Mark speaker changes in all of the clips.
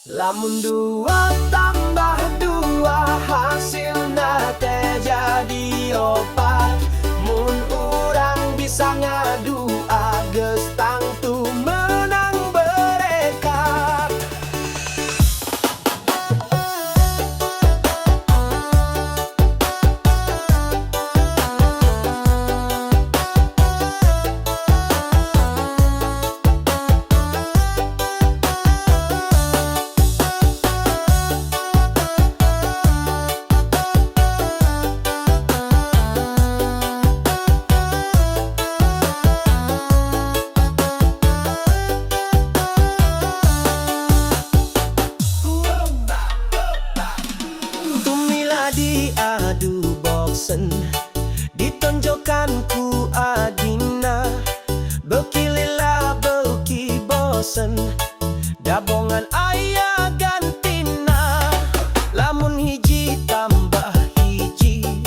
Speaker 1: Lamun dua tambah dua hasilna teh jadi opat. Mun urang bisa ngadu geus tangtu menang berekat. Diadu boksen, ditonjokkan ku adina, beuki lila beuki bosen, dabongan aya gantina. Lamun hiji tambah hiji,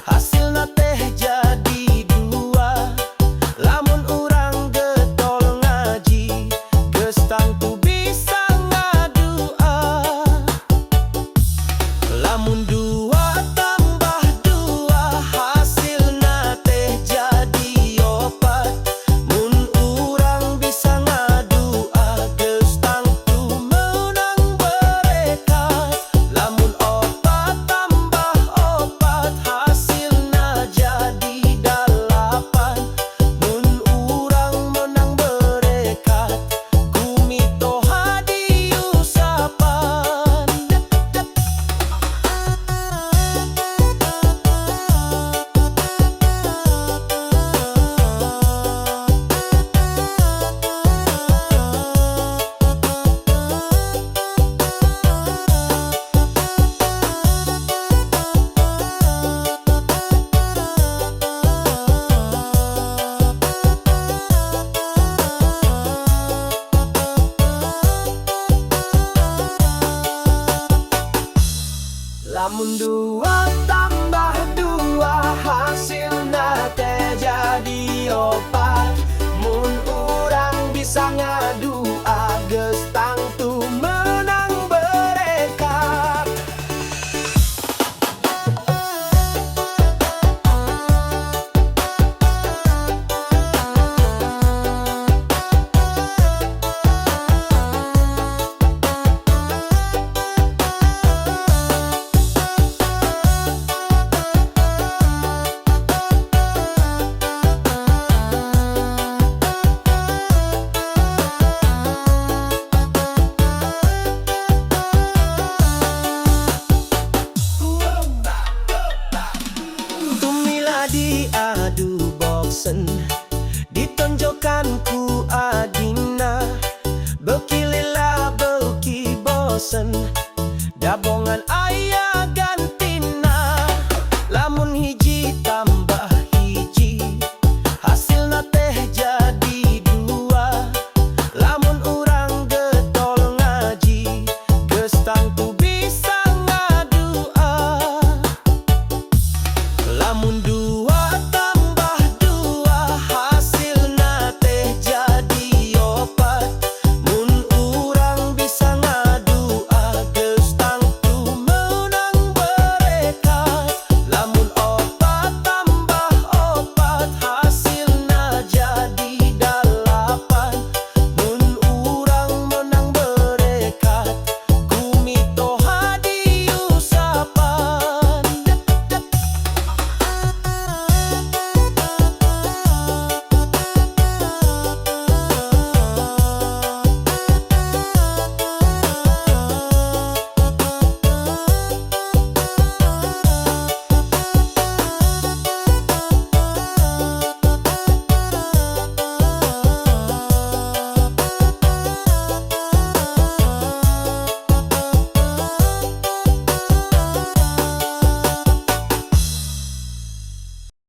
Speaker 1: hasilna teh jadi dua. Lamun urang getol ngaji, geus tangtu bisa ngadua. Lamun dua tambah dua hasilna teh jadi opat. Mun urang bisa ngadua geus tangtu menang berekat. Lamun opat tambah opat hasilna jadi dalapan. Mun urang menang berekat, kumitoha diusapan. Lamun dua tambah dua hasilna teh jadi opat. Mun urang bisa ngadu geus tangtu menang berekat. Diadu boksen, ditonjokkan ku adina, beuki lila beuki bosen,